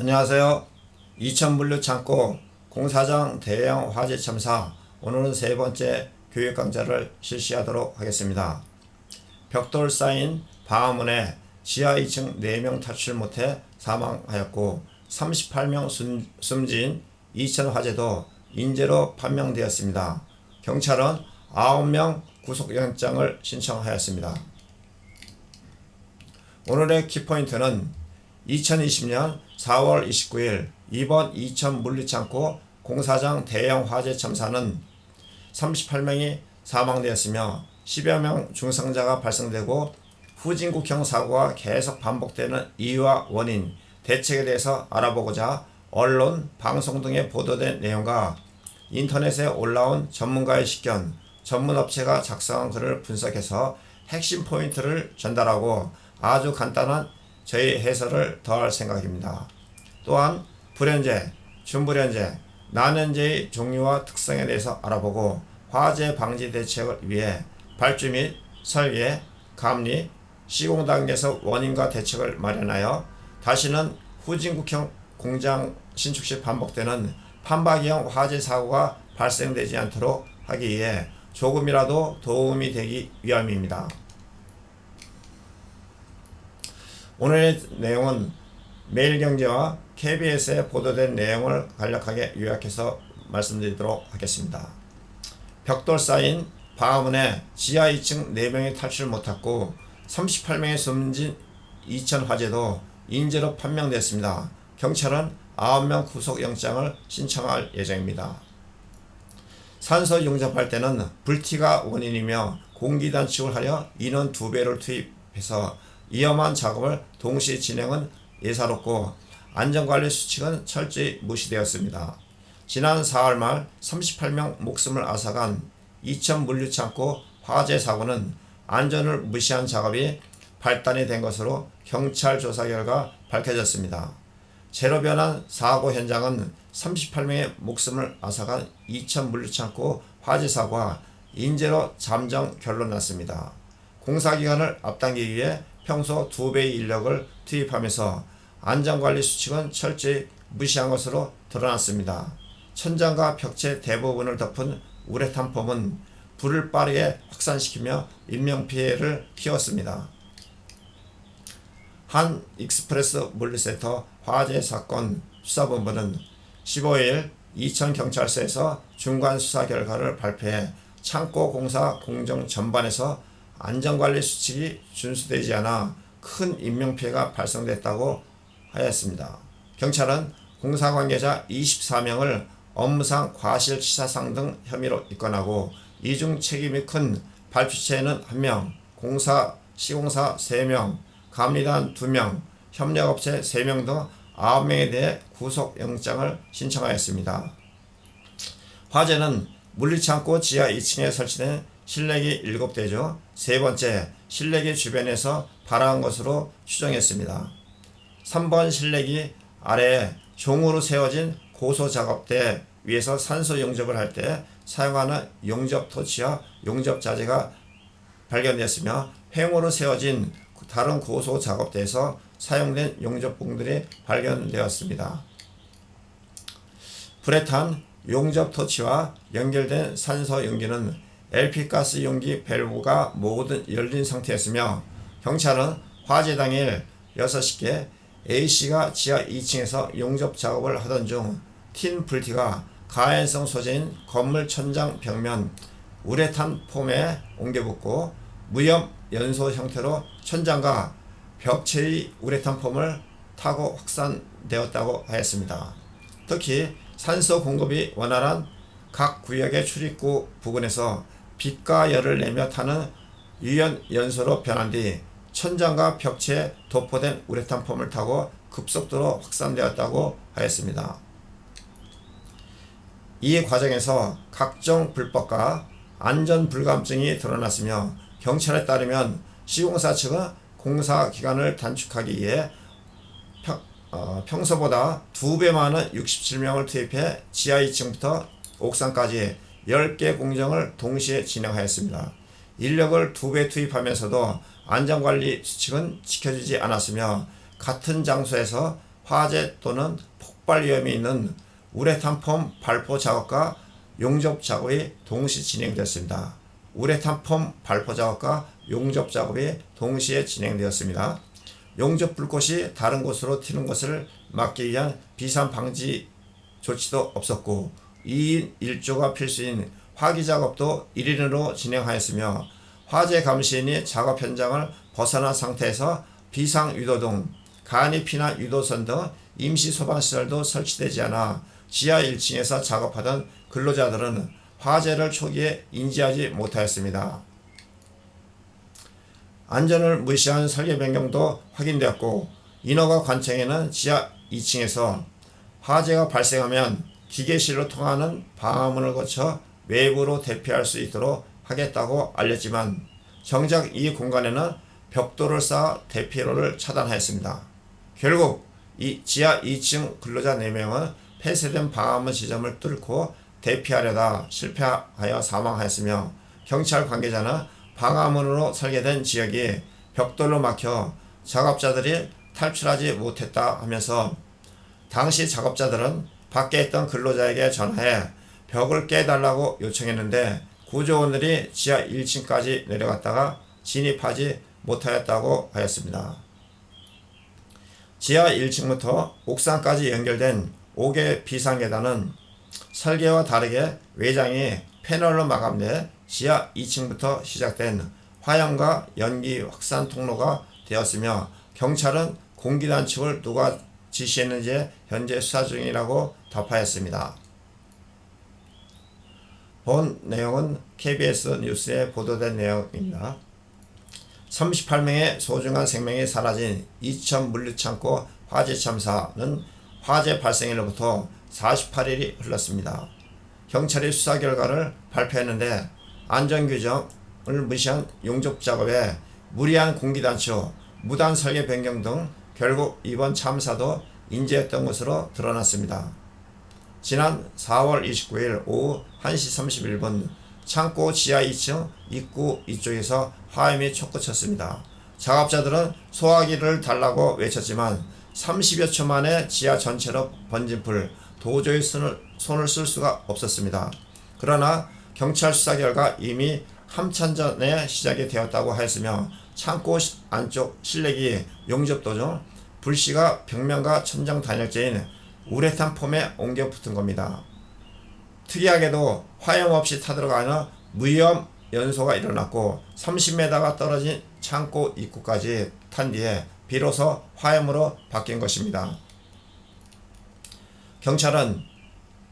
안녕하세요. 이천물류창고 공사장 대형 화재 참사, 오늘은 세 번째 교육 강좌를 실시하도록 하겠습니다. 벽돌 쌓인 방화문에 지하 2층 4명 탈출 못해 사망하였고 38명 숨진 이천 화재도 인재로 판명되었습니다. 경찰은 9명 구속영장을 신청하였습니다. 오늘의 키포인트는 2020년 4월 29일 이번 이천 물류창고 공사장 대형 화재 참사는 38명이 사망되었으며 10여 명 중상자가 발생되고 후진국형 사고가 계속 반복되는 이유와 원인, 대책에 대해서 알아보고자 언론, 방송 등에 보도된 내용과 인터넷에 올라온 전문가의 식견, 전문업체가 작성한 글을 분석해서 핵심 포인트를 전달하고 아주 간단한 저희 해설을 더할 생각입니다. 또한 불연제, 준불연제, 난연제의 종류와 특성에 대해서 알아보고 화재 방지 대책을 위해 발주 및 설계, 감리, 시공 단계에서 원인과 대책을 마련하여 다시는 후진국형 공장 신축 시 반복되는 판박이형 화재 사고가 발생되지 않도록 하기 위해 조금이라도 도움이 되기 위함입니다. 오늘의 내용은 매일경제와 KBS에 보도된 내용을 간략하게 요약해서 말씀드리도록 하겠습니다. 벽돌 쌓인 방화문에 지하 2층 4명이 탈출 못했고 38명이 숨진 이천 화재도 인재로 판명됐습니다. 경찰은 9명 구속영장을 신청할 예정입니다. 산소 용접할 때는 불티가 원인이며 공기 단축을 하려 인원 2배를 투입해서 위험한 작업을 동시 진행은 예사롭고 안전관리 수칙은 철저히 무시되었습니다. 지난 4월 말 38명 목숨을 앗아간 이천 물류창고 화재 사고는 안전을 무시한 작업이 발단이 된 것으로 경찰 조사 결과 밝혀졌습니다. 제로 변환 사고 현장은 38명의 목숨을 앗아간 이천 물류창고 화재 사고와 인재로 잠정 결론났습니다. 공사기간을 앞당기기 위해 평소 2배의 인력을 투입하면서 안전관리 수칙은 철저히 무시한 것으로 드러났습니다. 천장과 벽체 대부분을 덮은 우레탄 폼은 불을 빠르게 확산시키며 인명피해를 키웠습니다. 한 익스프레스 물류센터 화재 사건 수사본부는 15일 이천경찰서에서 중간 수사 결과를 발표해 창고 공사 공정 전반에서 안전관리 수칙이 준수되지 않아 큰 인명피해가 발생됐다고 하였습니다. 경찰은 공사 관계자 24명을 업무상 과실치사상 등 혐의로 입건하고 이중 책임이 큰 발주체에는 1명, 공사, 시공사 3명, 감리단 2명, 협력업체 3명 등 9명에 대해 구속영장을 신청하였습니다. 화재는 물류창고 지하 2층에 설치된 실내기 7대죠. 세 번째, 실내기 주변에서 발화한 것으로 추정했습니다. 3번 실내기 아래에 종으로 세워진 고소작업대 위에서 산소 용접을 할 때 사용하는 용접 토치와 용접 자재가 발견됐으며 횡으로 세워진 다른 고소작업대에서 사용된 용접봉들이 발견되었습니다. 불에 탄 용접 토치와 연결된 산소 용기는 LP가스 용기 밸브가 모두 열린 상태였으며 경찰은 화재 당일 6시께 A씨가 지하 2층에서 용접 작업을 하던 중 틴 불티가 가연성 소재인 건물 천장 벽면 우레탄 폼에 옮겨붙고 무염 연소 형태로 천장과 벽체의 우레탄 폼을 타고 확산되었다고 하였습니다. 특히 산소 공급이 원활한 각 구역의 출입구 부근에서 빛과 열을 내며 타는 유연 연소로 변한 뒤 천장과 벽체에 도포된 우레탄 폼을 타고 급속도로 확산되었다고 하였습니다. 이 과정에서 각종 불법과 안전 불감증이 드러났으며 경찰에 따르면 시공사 측은 공사 기간을 단축하기 위해 평소보다 2배 많은 67명을 투입해 지하 2층부터 옥상까지 10개 공정을 동시에 진행하였습니다. 인력을 2배 투입하면서도 안전관리 수칙은 지켜지지 않았으며 같은 장소에서 화재 또는 폭발 위험이 있는 우레탄 폼 발포 작업과 용접 작업이 동시 진행됐습니다. 우레탄 폼 발포 작업과 용접 작업이 동시에 진행되었습니다. 용접 불꽃이 다른 곳으로 튀는 것을 막기 위한 비산 방지 조치도 없었고 2인 1조가 필수인 화기 작업도 1인으로 진행하였으며 화재 감시인이 작업 현장을 벗어난 상태에서 비상 유도등, 간이 피난 유도선 등 임시 소방시설도 설치되지 않아 지하 1층에서 작업하던 근로자들은 화재를 초기에 인지하지 못하였습니다. 안전을 무시한 설계 변경도 확인되었고 인허가 관청에는 지하 2층에서 화재가 발생하면 기계실로 통하는 방화문을 거쳐 외부로 대피할 수 있도록 하겠다고 알렸지만 정작 이 공간에는 벽돌을 쌓아 대피로를 차단하였습니다. 결국 이 지하 2층 근로자 4명은 폐쇄된 방화문 지점을 뚫고 대피하려다 실패하여 사망하였으며 경찰 관계자는 방화문으로 설계된 지역이 벽돌로 막혀 작업자들이 탈출하지 못했다 하면서 당시 작업자들은 밖에 있던 근로자에게 전화해 벽을 깨달라고 요청했는데 구조원들이 지하 1층까지 내려갔다가 진입하지 못하였다고 하였습니다. 지하 1층부터 옥상까지 연결된 5개 비상계단은 설계와 다르게 외장이 패널로 마감돼 지하 2층부터 시작된 화염과 연기 확산 통로가 되었으며 경찰은 공기 단축을 누가 지시했는지 현재 수사 중이라고 답하였습니다. 본 내용은 KBS 뉴스에 보도된 내용입니다. 38명의 소중한 생명이 사라진 이천 물류창고 화재 참사는 화재 발생일로부터 48일이 흘렀습니다. 경찰이 수사 결과를 발표했는데 안전규정을 무시한 용접작업에 무리한 공기단축, 무단 설계 변경 등 결국 이번 참사도 인재였던 것으로 드러났습니다. 지난 4월 29일 오후 1시 31분 창고 지하 2층 입구 이쪽에서 화염이 솟구쳤습니다. 작업자들은 소화기를 달라고 외쳤지만 30여 초 만에 지하 전체로 번진 불, 도저히 손을 쓸 수가 없었습니다. 그러나 경찰 수사 결과 이미 한참 전에 시작이 되었다고 하였으며 창고 안쪽 실내기 용접 도중 불씨가 벽면과 천장 단열재인 우레탄 폼에 옮겨 붙은 겁니다. 특이하게도 화염 없이 타들어가는 무위험 연소가 일어났고 30m가 떨어진 창고 입구까지 탄 뒤에 비로소 화염으로 바뀐 것입니다. 경찰은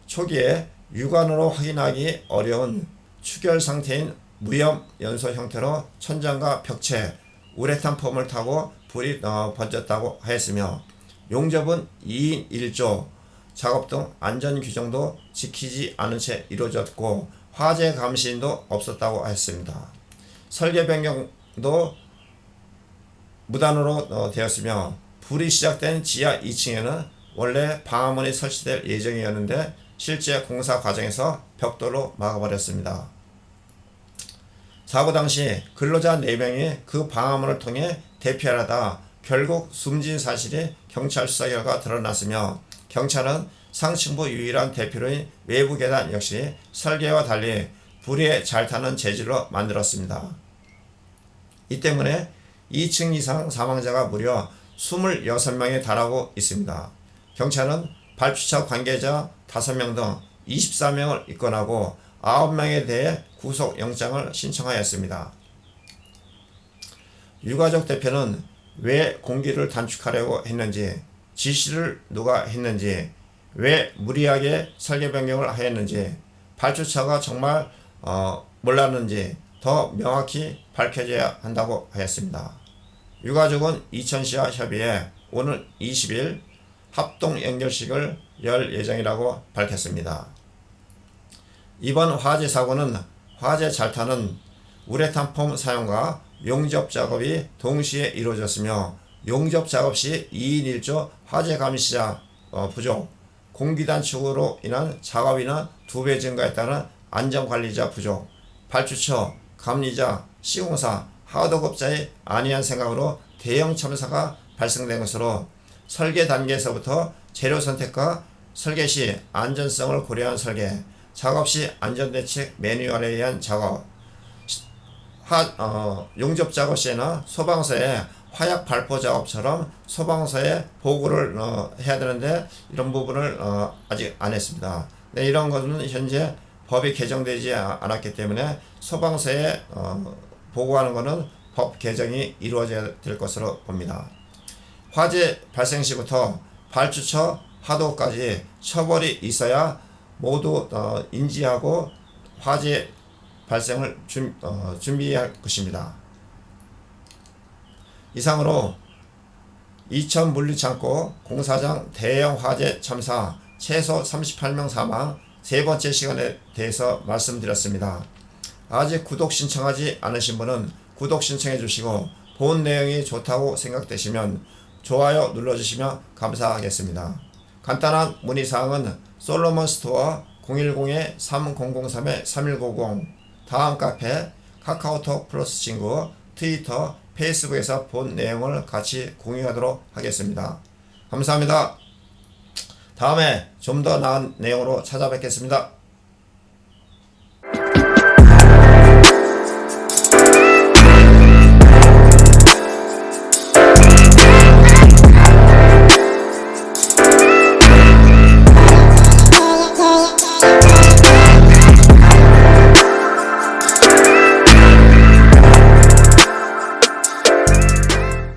초기에 육안으로 확인하기 어려운 추결 상태인 무위험 연소 형태로 천장과 벽체, 우레탄 폼을 타고 불이 번졌다고 하였으며 용접은 2인 1조 작업 등 안전 규정도 지키지 않은 채 이루어졌고 화재 감시인도 없었다고 하였습니다. 설계 변경도 무단으로 되었으며 불이 시작된 지하 2층에는 원래 방화문이 설치될 예정이었는데 실제 공사 과정에서 벽돌로 막아버렸습니다. 사고 당시 근로자 4명이 그 방화문을 통해 대피하려다 결국 숨진 사실이 경찰 수사 결과 드러났으며 경찰은 상층부 유일한 대피로인 외부 계단 역시 설계와 달리 불에 잘 타는 재질로 만들었습니다. 이 때문에 2층 이상 사망자가 무려 26명에 달하고 있습니다. 경찰은 발주처 관계자 5명 등 24명을 입건하고 9명에 대해 구속영장을 신청하였습니다. 유가족 대표는 왜 공기를 단축하려고 했는지, 지시를 누가 했는지, 왜 무리하게 설계 변경을 하였는지, 발주처가 정말 몰랐는지 더 명확히 밝혀져야 한다고 하였습니다. 유가족은 이천시와 협의해 오늘 20일 합동 연결식을 열 예정이라고 밝혔습니다. 이번 화재 사고는 화재 잘타는 우레탄 폼 사용과 용접 작업이 동시에 이루어졌으며 용접 작업 시 2인 1조 화재 감시자 부족, 공기 단축으로 인한 작업인은 2배 증가했다는 안전관리자 부족, 발주처, 감리자, 시공사, 하도급자의 안이한 생각으로 대형 참사가 발생된 것으로 설계 단계에서부터 재료 선택과 설계 시 안전성을 고려한 설계, 작업 시 안전대책 매뉴얼에 의한 작업, 용접 작업 시에는 소방서에 화약 발포 작업처럼 소방서에 보고를 해야 되는데 이런 부분을 아직 안 했습니다. 네, 이런 것은 현재 법이 개정되지 않았기 때문에 소방서에 보고하는 것은 법 개정이 이루어져야 될 것으로 봅니다. 화재 발생 시부터 발주처 하도까지 처벌이 있어야 모두 인지하고 화재 발생을 준비할 것입니다. 이상으로 이천 물류창고 공사장 대형 화재 참사 최소 38명 사망 세 번째 시간에 대해서 말씀드렸습니다. 아직 구독 신청하지 않으신 분은 구독 신청해 주시고 본 내용이 좋다고 생각되시면 좋아요 눌러주시면 감사하겠습니다. 간단한 문의사항은 솔로몬 스토어 010-3003-3190 다음 카페 카카오톡 플러스 친구 트위터 페이스북에서 본 내용을 같이 공유하도록 하겠습니다. 감사합니다. 다음에 좀 더 나은 내용으로 찾아뵙겠습니다.